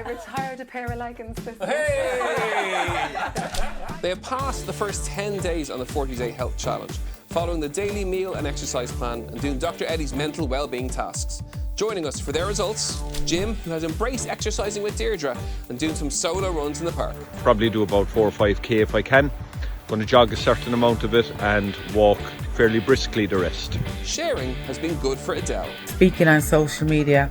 I retired a pair of leggings this week. Hey! They have passed the first 10 days on the 40-day health challenge, following the daily meal and exercise plan and doing Dr. Eddie's mental well-being tasks. Joining us for their results, Jim, who has embraced exercising with Deirdre and doing some solo runs in the park. Probably do about 4 or 5k if I can. Going to jog a certain amount of it and walk fairly briskly the rest. Sharing has been good for Edel. Speaking on social media,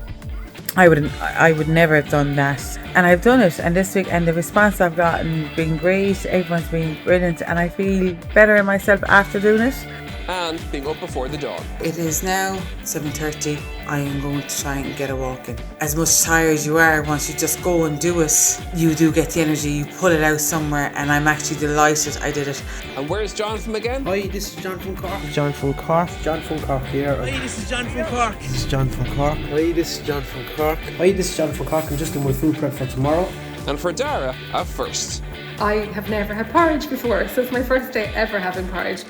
I would never have done that, and I've done it, and this week, and the response I've gotten has been great. Everyone's been brilliant, and I feel better in myself after doing it. And being up before the dawn. It is now 7:30. I am going to try and get a walk in. As much tired as you are, once you just go and do it, you do get the energy, you pull it out somewhere, and I'm actually delighted I did it. And where's John from again? Hi, this is John from Cork. John from Cork. John from Cork here. Hi, this is John from Cork. This is John from Cork. Hi, this is John from Cork. Hi, this is John from Cork. I'm just doing my food prep for tomorrow. And for Dara, at first. I have never had porridge before, so it's my first day ever having porridge.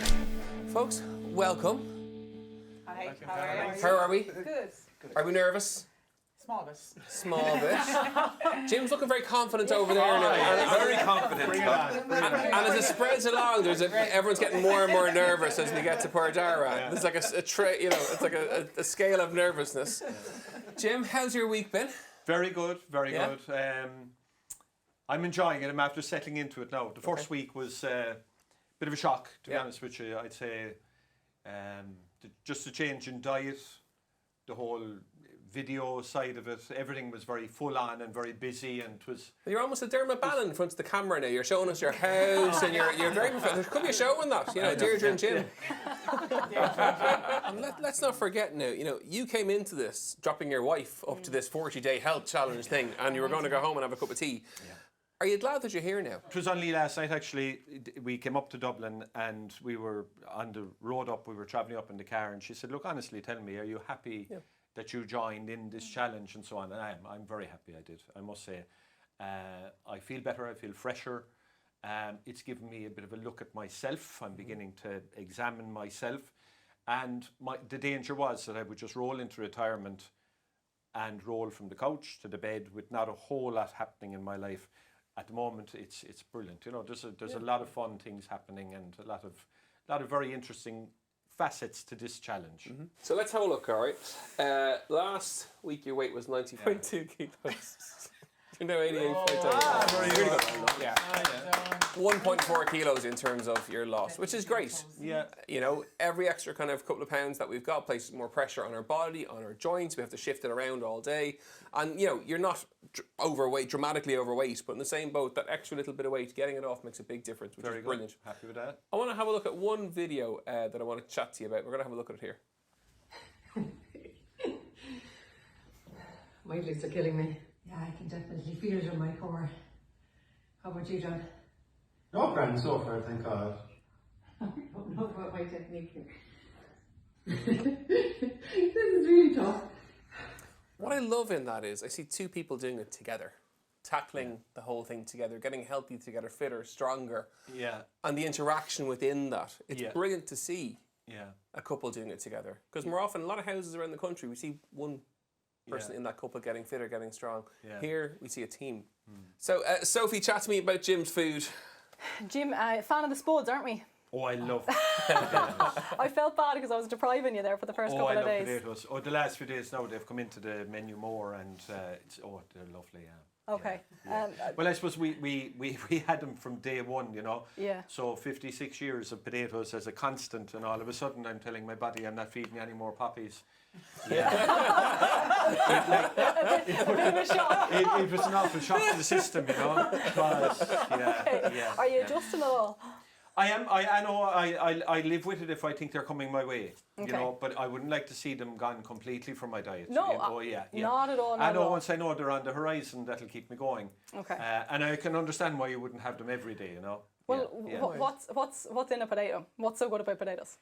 Folks, welcome. Hi, How are we? Good. Are we nervous? Small bit. Jim's looking very confident over there now. Very confident. And as it spreads along, everyone's getting more and more nervous as we get to poor Dara. There's like it's like a scale of nervousness. Jim, how's your week been? Very good, very good. I'm enjoying it. I'm after settling into it now. The first week was a bit of a shock, to be honest with you. I'd say just a change in diet, the whole video side of it, everything was very full on and very busy, and it was... You're almost a Dermot Ballin in front of the camera now. You're showing us your house and you're very professional. There could be a show on that, Deirdre and Jim. And let's not forget now, you came into this dropping your wife up to this 40-day health challenge thing, and you were going to go home and have a cup of tea. Yeah. Are you glad that you're here now? It was only last night, actually. We came up to Dublin and we were on the road up, we were travelling up in the car, and she said, look, honestly, tell me, are you happy that you joined in this challenge and so on? And I'm very happy I did, I must say. I feel better, I feel fresher. It's given me a bit of a look at myself. I'm beginning to examine myself. And the danger was that I would just roll into retirement and roll from the couch to the bed with not a whole lot happening in my life. At the moment, it's brilliant. There's a lot of fun things happening and a lot of very interesting facets to this challenge. Mm-hmm. So let's have a look, all right. Last week your weight was 90.2 kilos. You're now 88.8. Really good. Yeah. 1.4 kilos in terms of your loss, which is great. Yeah. Every extra kind of couple of pounds that we've got places more pressure on our body, on our joints. We have to shift it around all day. And, you're not overweight, dramatically overweight, but in the same boat, that extra little bit of weight, getting it off makes a big difference, which is brilliant. Happy with that. I want to have a look at one video that I want to chat to you about. We're going to have a look at it here. My legs are killing me. Yeah, I can definitely feel it in my core. How about you, John? No grand so far, thank God. I don't know about my technique here. This is really tough. What I love in that is I see two people doing it together, tackling the whole thing together, getting healthy together, fitter, stronger. Yeah. And the interaction within that. It's brilliant to see a couple doing it together. Because more often, a lot of houses around the country, we see one person in that couple getting fitter, getting strong. Yeah. Here, we see a team. So, Sophie, chat to me about Jim's food. Jim, fan of the spuds, aren't we? Oh, I love I felt bad because I was depriving you there for the first couple of days. Potatoes. The last few days now they've come into the menu more, and they're lovely. Okay. Yeah. Well, I suppose we had them from day one, Yeah. So 56 years of potatoes as a constant, and all of a sudden I'm telling my body I'm not feeding any more poppies. Yeah. It was a shock. It was an awful shock to the system, But, Are you adjusting at all? I am. I know. I live with it if I think they're coming my way. Okay. But I wouldn't like to see them gone completely from my diet. No. Not at all. I know. Once I know they're on the horizon, that'll keep me going. Okay. And I can understand why you wouldn't have them every day. Well, what's in a potato? What's so good about potatoes?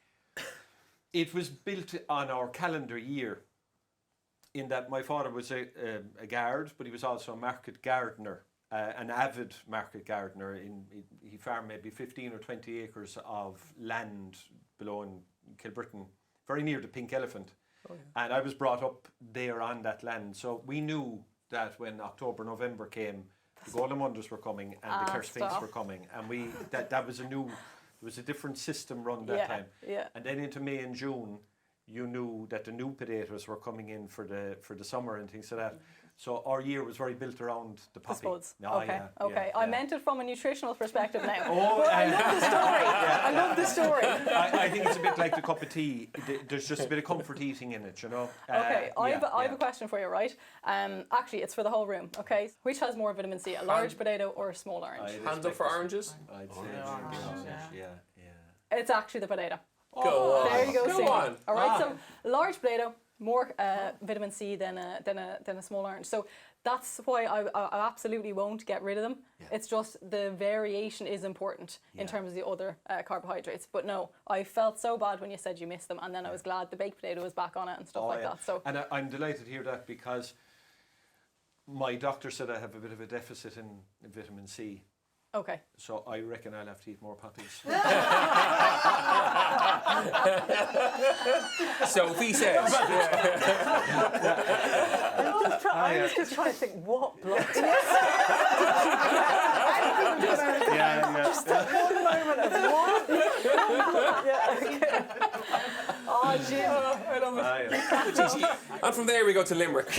It was built on our calendar year. In that my father was a guard, but he was also a market gardener. An avid market gardener. He farmed maybe 15 or 20 acres of land below in Kilbrittain, very near the Pink Elephant. Oh, yeah. And I was brought up there on that land. So we knew that when October, November came, the Golden Wonders were coming and the Claire Sphinx were coming, and that was there was a different system run that time. Yeah. And then into May and June, you knew that the new potatoes were coming in for the summer and things like that. So our year was very built around the poppy. Okay. I meant it from a nutritional perspective now. Oh, I love the story. I love the story. I think it's a bit like the cup of tea. There's just a bit of comfort eating in it, you know. Okay, I have a question for you, right? Actually, it's for the whole room. Okay, which has more vitamin C, a large potato or a small orange? Hands up for oranges. I'd say It's actually the potato. Go on. There you go. Go on. All right, so large potato, more vitamin C than a small orange. So that's why I absolutely won't get rid of them. Yeah. It's just the variation is important in terms of the other carbohydrates. But no, I felt so bad when you said you missed them, and then I was glad the baked potato was back on it and stuff like that. So, and I'm delighted to hear that, because my doctor said I have a bit of a deficit in vitamin C. Okay. So I reckon I'll have to eat more poppies. Sophie says. I was just trying to think, what blood? Just that one moment of what? Oh, Jim. I love it. And from there we go to Limerick.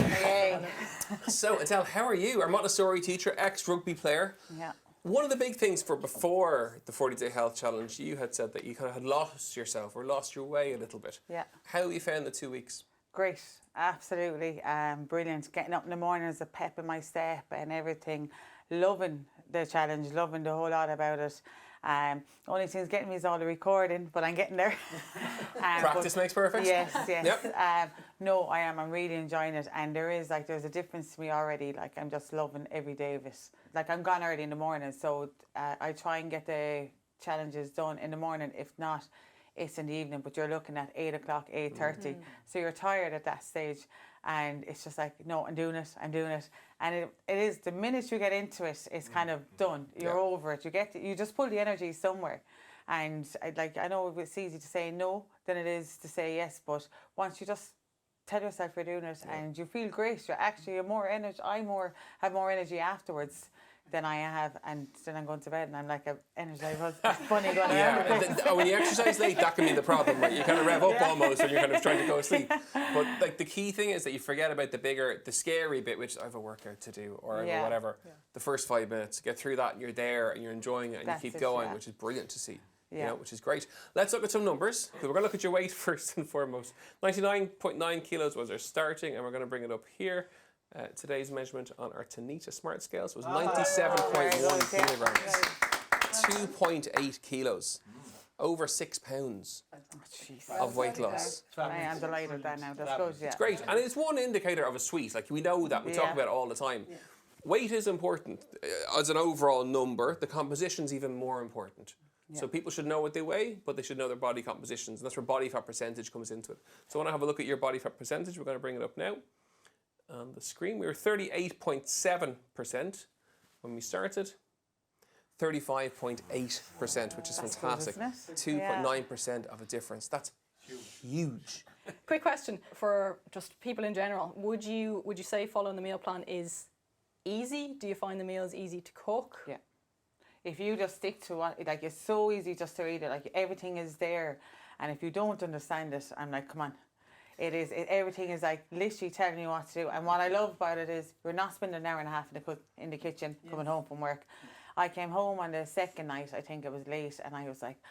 So, Edel, how are you? Our Montessori teacher, ex-rugby player. Yeah. One of the big things before the 40-day health challenge, you had said that you kind of had lost yourself or lost your way a little bit. Yeah. How have you found the 2 weeks? Great, absolutely, brilliant. Getting up in the mornings, a pep in my step and everything. Loving the challenge, loving the whole lot about it. Only thing's getting me is all the recording, but I'm getting there. Practice makes perfect. Yes. Yep. No, I am. I'm really enjoying it, and there's a difference to me already. Like, I'm just loving every day of it. Like, I'm gone early in the morning, so I try and get the challenges done in the morning. If not, it's in the evening. But you're looking at 8 o'clock, 8:30, so you're tired at that stage, and it's just like, no, I'm doing it, and it is the minute you get into it, it's kind of done. You're over it. You just pull the energy somewhere. And I know it's easy to say no than it is to say yes, but once you just tell yourself you're doing it and you feel great, you're actually more energy. Have more energy afterwards than I have, and then I'm going to bed and I'm like energized. It's funny going around. When you exercise late, that can be the problem, right? You kind of rev up almost when you're kind of trying to go to sleep. But like the key thing is that you forget about the scary bit, which I have a workout to do or whatever. Yeah. The first 5 minutes, get through that and you're there and you're enjoying it and you keep going, which is brilliant to see. You know, which is great. Let's look at some numbers. We're going to look at your weight first and foremost. 99.9 kilos was our starting, and we're going to bring it up here. Today's measurement on our Tanita Smart Scales was 97.1 kilograms. 2.8 kilos. Over 6 pounds of weight loss. I am delighted with that now. That's good, yeah. It's great. And it's one indicator of a sweet. Like, we know that. We talk about it all the time. Yeah. Weight is important as an overall number. The composition's even more important. Yeah. So people should know what they weigh, but they should know their body compositions. And that's where body fat percentage comes into it. So I want to have a look at your body fat percentage. We're going to bring it up now. On the screen, we were 38.7% when we started. 35.8%, which is fantastic. 2.9% of a difference. That's huge. Quick question for just people in general. Would you say following the meal plan is easy? Do you find the meals easy to cook? Yeah. If you just stick to what, like, it's so easy just to eat it. Like, everything is there, and if you don't understand it, I'm like, come on. Everything is like literally telling you what to do. And what I love about it is we're not spending an hour and a half in the kitchen coming home from work. I came home on the second night, I think it was late, and I was like,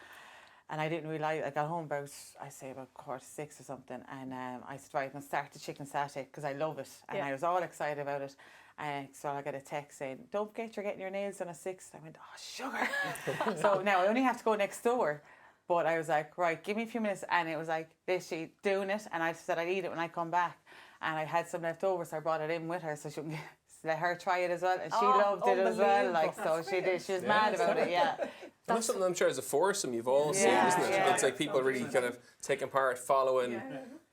and I didn't realise, I got home about 6:15 or something, and I said, right, I'm going to start the chicken satay because I love it, and I was all excited about it. So I got a text saying, don't forget you're getting your nails done at 6. I went, oh, sugar. So now I only have to go next door. But I was like, right, give me a few minutes. And it was like, literally doing it. And I said I'd eat it when I come back. And I had some left over, so I brought it in with her so she could let her try it as well. And she loved it as well. Like, so she did. She was mad about it, That's something I'm sure as a foursome you've all seen, isn't it? It's like people really kind of taking part, following.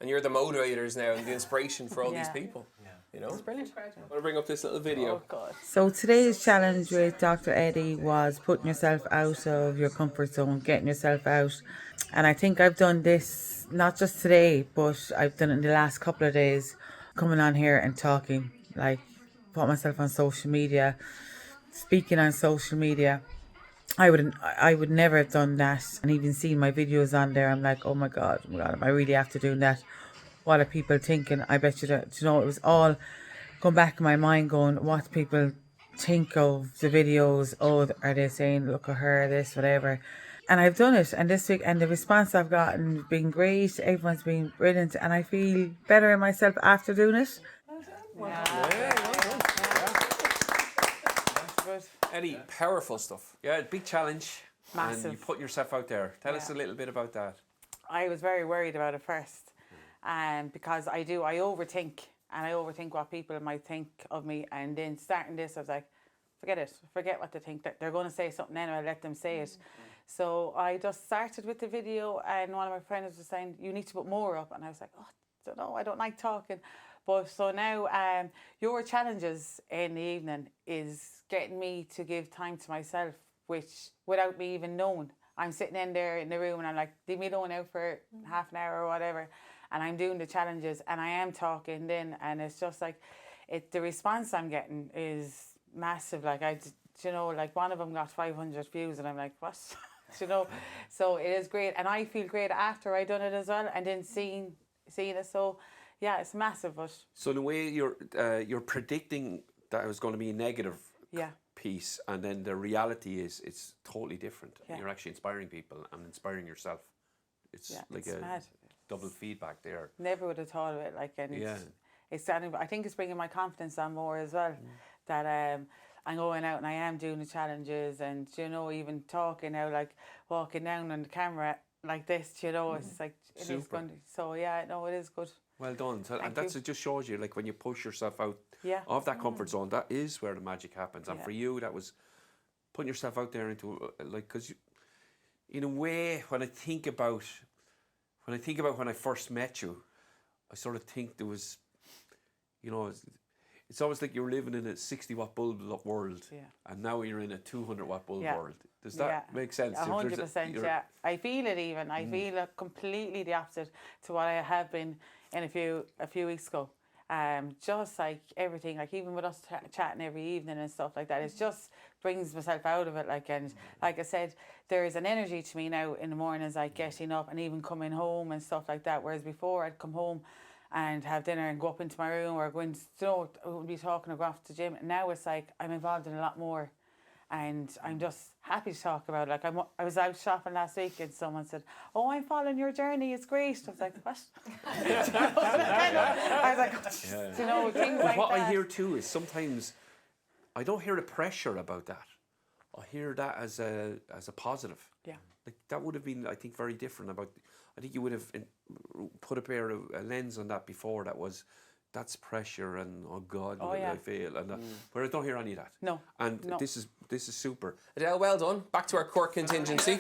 And you're the motivators now and the inspiration for all these people. You know? It's brilliant. I want to bring up this little video. Oh, God. So today's challenge with Dr. Eddie was putting yourself out of your comfort zone, getting yourself out. And I think I've done this, not just today, but I've done it in the last couple of days, coming on here and talking. Like, put myself on social media, speaking on social media. I would never have done that. And even seeing my videos on there, I'm like, oh my God, am I really after doing that? What are people thinking? I bet you that, you know, it was all going back in my mind going, what people think of the videos. Oh, are they saying, look at her, this, whatever. And I've done it. And this week, and the response I've gotten has been great. Everyone's been brilliant. And I feel better in myself after doing it. Eddie, powerful stuff. Yeah, big challenge. Massive. And you put yourself out there. Tell us a little bit about that. I was very worried about it first, because I overthink, and I overthink what people might think of me. And then starting this, I was like, forget it, forget what they think. That they're going to say something anyway, let them say it. So I just started with the video, and one of my friends was saying, you need to put more up. And I was like, oh, I don't know, I don't like talking. But so now your challenges in the evening is getting me to give time to myself, which without me even knowing. I'm sitting in there in the room and I'm like, leave me alone out for half an hour or whatever. And I'm doing the challenges and I am talking then. And it's just like, the response I'm getting is massive. Like, like one of them got 500 views and I'm like, what? So it is great. And I feel great after I done it as well. And then seeing it. So yeah, it's massive. But so in a way, you're predicting that it was going to be a negative piece, and then the reality is it's totally different. Yeah. You're actually inspiring people and inspiring yourself. It's mad. Double feedback there. Never would have thought of it. It's I think it's bringing my confidence on more as well. That I'm going out and I am doing the challenges, and even talking now, like walking down on the camera like this. It's like it is going. So yeah, no, it is good. Well done. So, and it just shows you, like, when you push yourself out of that comfort zone, that is where the magic happens. And for you, that was putting yourself out there into, because in a way, when I think about when I first met you, I sort of think there was, it's almost like you're living in a 60-watt bulb world, and now you're in a 200-watt bulb world. Does that make sense? 100%, yeah. I feel it even. I feel it completely the opposite to what I have been in a few weeks ago. Just like everything, like even with us chatting every evening and stuff like that, it just brings myself out of it. And like I said, there is an energy to me now in the mornings, like getting up and even coming home and stuff like that. Whereas before, I'd come home and have dinner and go up into my room or go into, I wouldn't be talking or go off to the gym. And now it's like I'm involved in a lot more. And I'm just happy to talk about it. I was out shopping last week and someone said, oh, I'm following your journey, it's great. I was like, what? I was like, things like what that. I hear too is sometimes I don't hear the pressure about that. I hear that as a positive. Yeah. Like that would have been, I think, very different I think you would have put a lens on that before that was, that's pressure and oh God, I fail, and where I don't hear any of that. No. And this is super. Edel, well done. Back to our Cork contingency.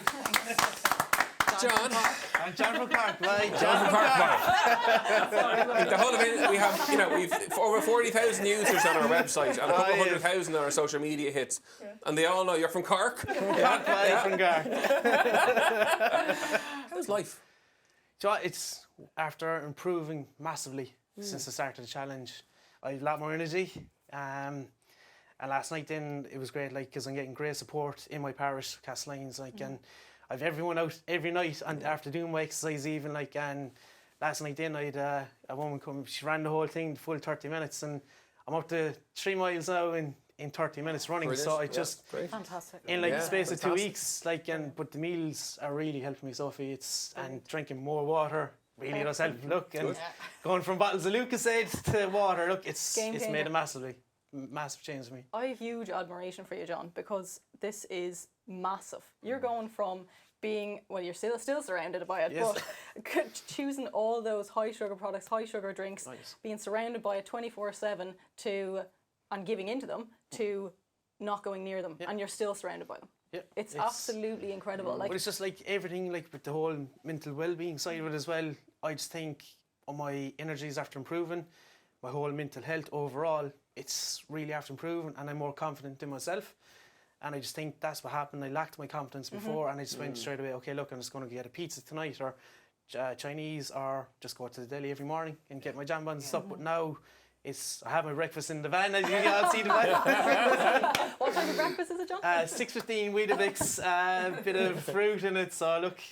John. I'm John from Cork, right? John from Cork. The whole of it, we have, we've over 40,000 users on our website and a couple of 100,000 on our social media hits, and they all know you're from Cork. From Cork. How's life? It's after improving massively since I started the challenge. I have a lot more energy. And last night then it was great, because I'm getting great support in my parish, Castlines, and I've everyone out every night and after doing my exercise even, and last night then I had a woman come, she ran the whole thing, the full 30 minutes, and I'm up to 3 miles now in 30 minutes running. Brilliant. So I just fantastic. In the space of 2 weeks, but the meals are really helping me, Sophie. And drinking more water really does help. And going from bottles of Lucasade to water, it's made a massive change for me. I have huge admiration for you, John, because this is massive. You're going from being, you're still surrounded by it, but choosing all those high sugar products, high sugar drinks, being surrounded by it 24/7 and giving into them to not going near them, and you're still surrounded by them. Yeah, it's absolutely incredible. But it's just like everything, with the whole mental well-being side of it as well. I just think my energies after improving, my whole mental health overall, it's really after improving, and I'm more confident in myself. And I just think that's what happened. I lacked my confidence before, and I just went straight away, okay, look, I'm just going to get a pizza tonight, or Chinese, or just go to the deli every morning and get my jam buns and stuff. But now I have my breakfast in the van, as you can see the van. What type of breakfast is it, John? 6:15 Weetabix, a bit of fruit in it. So look, do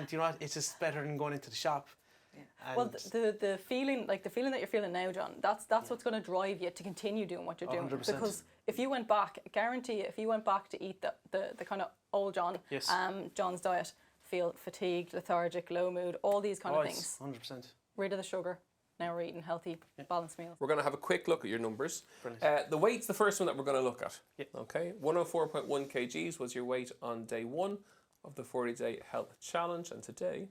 you know what? It's just better than going into the shop. Yeah. Well, the feeling that you're feeling now, John, that's what's going to drive you to continue doing what you're doing. 100%. Because if you went back, I guarantee you, if you went back to eat the kind of old John, John's diet, feel fatigued, lethargic, low mood, all these kind of things. 100%. Rid of the sugar. Now we're eating healthy, balanced meals. We're going to have a quick look at your numbers. Brilliant. The weight's the first one that we're going to look at. Yep. Okay, 104.1 kgs was your weight on day 1 of the 40-day health challenge, and today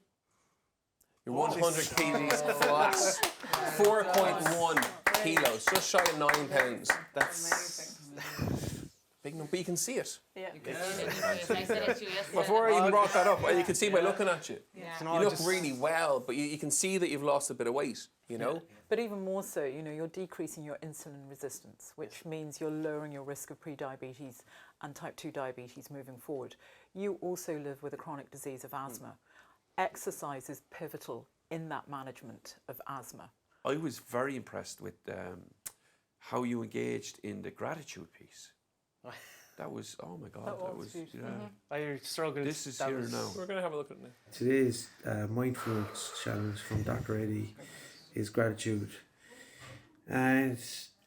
you're 100 kgs flat, 4.1 kilos, just shy of 9 pounds. That's big number. But you can see it. Yeah. Before I even brought that up, you can see by looking at you. Yeah. You look really well, but you can see that you've lost a bit of weight, you know? But even more so, you know, you're decreasing your insulin resistance, which means you're lowering your risk of pre-diabetes and type 2 diabetes moving forward. You also live with a chronic disease of asthma. Exercise is pivotal in that management of asthma. I was very impressed with how you engaged in the gratitude piece. That was, oh my God, that was I struggled. This is here now. We're going to have a look at it now. Today's mindfulness challenge from Dr. Edel is gratitude. And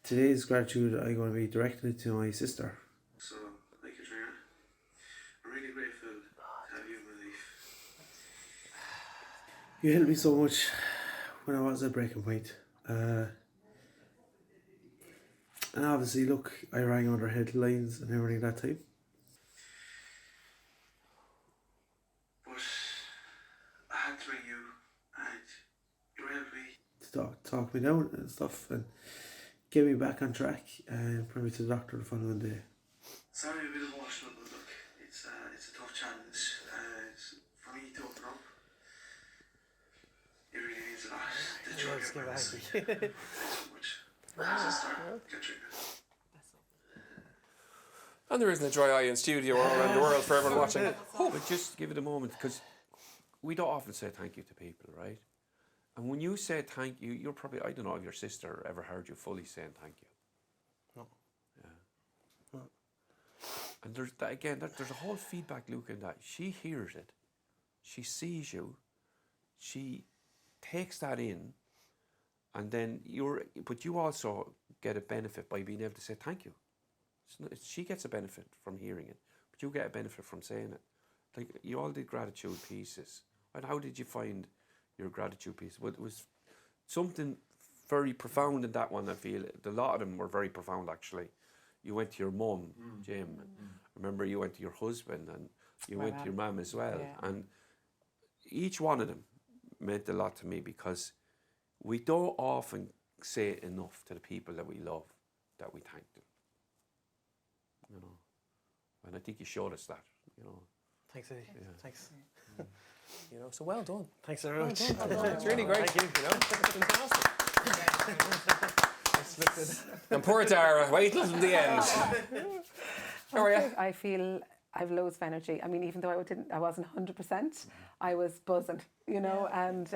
today's gratitude I'm going to be directing it to my sister. So, like Katrina, I'm really grateful to have you in my life. You helped me so much when I was at breaking point. And obviously, look, I rang under headlines and everything that time. But I had to ring you, and you helped me to talk me down and stuff, and get me back on track, and bring me to the doctor the following day. Sorry, a bit emotional, but look, it's a tough challenge, for me to open up. It really means a lot. The joy of my life. Thanks so much. And there isn't a dry eye in studio or around the world for everyone watching. But just give it a moment, because we don't often say thank you to people, right? And when you say thank you, you're probably, I don't know if your sister ever heard you fully saying thank you. No. Yeah. No. And there's that, again, there's a whole feedback loop in that. She hears it, she sees you, she takes that in, and then but you also get a benefit by being able to say thank you. She gets a benefit from hearing it, but you get a benefit from saying it. Like, you all did gratitude pieces. And how did you find your gratitude piece? Well, it was something very profound in that one, I feel. A lot of them were very profound, actually. You went to your mum, Jim, and remember you went to your husband, and you went to your mum as well. Yeah. And each one of them meant a lot to me, because we don't often say enough to the people that we love, that we thank them. You know, and I think you showed us that. You know. Thanks, Eddie. Yeah. Thanks. You know, so well done. Thanks very much. Well done. It's really great. Thank you. You know, fantastic. And And poor Dara, wait till the end. How are you? I feel I've loads of energy. I mean, even though I wasn't 100%, I was buzzing, you know, and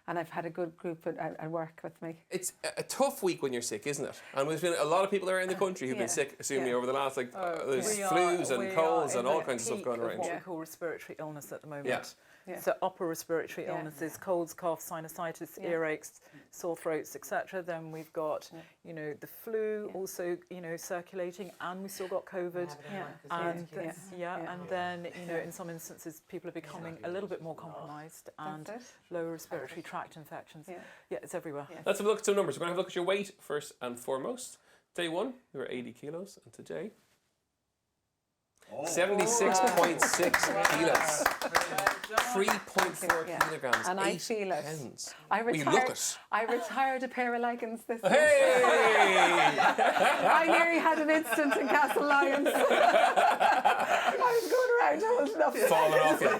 I've had a good group at work with me. It's a tough week when you're sick, isn't it? And there's been a lot of people around the country who've been sick, assuming over the last, like, there's flus and colds and all kinds of stuff going around. What we call respiratory illness at the moment. Yeah. Yeah. So upper respiratory illnesses, colds, coughs, sinusitis, earaches, sore throats, etc. Then we've got, you know, the flu also, you know, circulating, and we still got COVID. And then, you know, in some instances, people are becoming a little bit more compromised, and lower respiratory tract infections. Yeah, it's everywhere. Let's have a look at some numbers. We're going to have a look at your weight first and foremost. Day 1, you were 80 kilos, and today, 76.6 kilos. 3.4 kilograms. And I feel it. Pounds. I retired a pair of leggings this week. Hey! I nearly had an instance in Castle Lyons. I was going around holding up. Falling off you.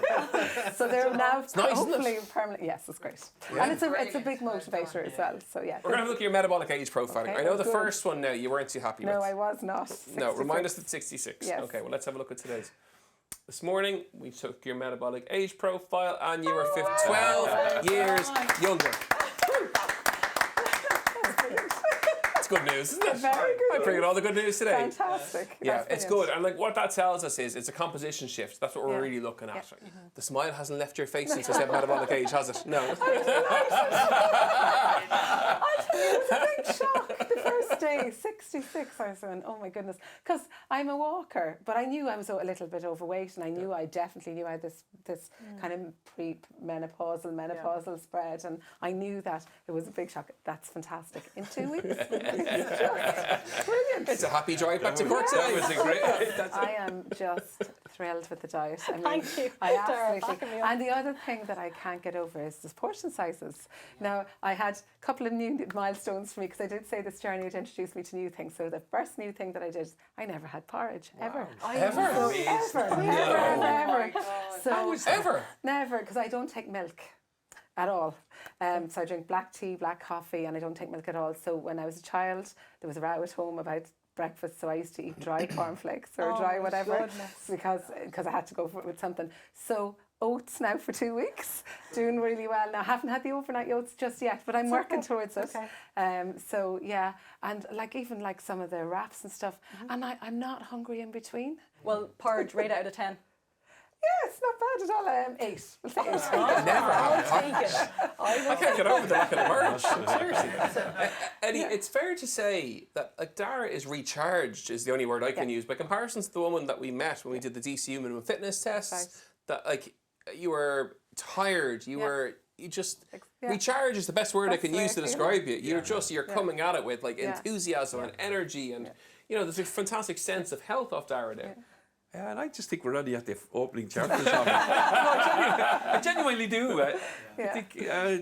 So they're now nice, hopefully permanent. Yes, it's great. Yeah. And it's a big motivator as well. So yeah. We're going to have a look at your metabolic age profiling. Okay, I know the first one now you weren't too happy with. No, I was not. 66. No, remind us at 66. Yes. Okay, well, let's have a look at today's. This morning, we took your metabolic age profile, and you were 12 years younger. That's good news, isn't it? Very good. I'm bringing all the good news today. Fantastic. Yeah, That's it's brilliant. good. And like what that tells us is it's a composition shift. That's what we're really looking at. Yeah. The smile hasn't left your face since I said metabolic age, has it? No. I tell you, it was a big shock the first day, 66. I was going, oh my goodness, because I'm a walker, but I knew I was a little bit overweight, and I knew I definitely knew I had this kind of menopausal spread, and I knew that it was a big shock. That's fantastic. In 2 weeks, brilliant. It's a happy drive back to Cork today. I am just thrilled with the diet. I mean, Thank you, I Dara, absolutely. backing me up. And the other thing that I can't get over is the portion sizes. Now, I had a couple of new milestones for me, because I did say this journey would introduce me to new things. So the first new thing that I did, I never had porridge, ever. Ever? So, never, because I don't take milk at all. So I drink black tea, black coffee, and I don't take milk at all. So when I was a child, there was a row at home about breakfast, so I used to eat dry cornflakes or dry whatever, because I had to go with something. So oats now for 2 weeks, doing really well. Now I haven't had the overnight oats just yet, but I'm working towards it. So yeah, and even some of the wraps and stuff, and I'm not hungry in between. Well, porridge, rate out of 10. Yeah, it's not bad at all. 8. We'll say 8. I'll take it. I can't get over the lack of porridge. Seriously. Eddie, it's fair to say that Dara is recharged, is the only word I can use, by comparison to the woman that we met when we did the DCU minimum fitness tests. That you were tired, you just recharge is the best word I can use to describe you. You're coming at it with enthusiasm and energy, and there's a fantastic sense of health off Dara there. Yeah, and I just think we're only at the opening chapters of it. I genuinely do. I think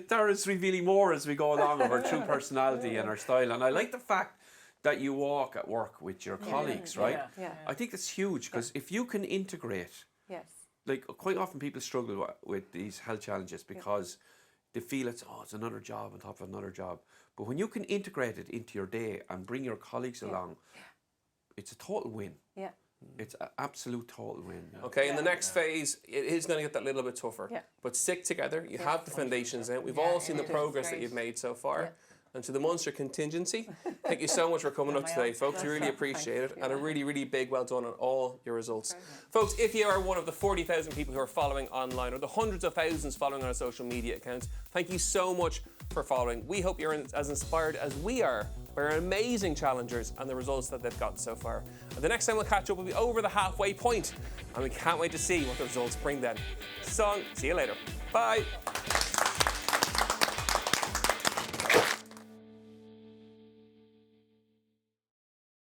Dara's revealing more as we go along of her true personality and her style. And I like the fact that you walk at work with your colleagues, right? I think it's huge, because if you can integrate, quite often people struggle with these health challenges because they feel it's another job on top of another job. But when you can integrate it into your day and bring your colleagues along, it's a total win. Yeah. It's an absolute total win. Okay, in the next phase, it is going to get that little bit tougher. But stick together. You have the foundations in. We've all seen the progress that you've made so far. And to the Munster contingency, thank you so much for coming up today, folks. We really appreciate it. And a really, really big well done on all your results. Folks, if you are one of the 40,000 people who are following online, or the hundreds of thousands following on our social media accounts, thank you so much for following. We hope you're as inspired as we are by our amazing challengers and the results that they've gotten so far. And the next time we'll catch up will be over the halfway point, and we can't wait to see what the results bring then. See you later. Bye.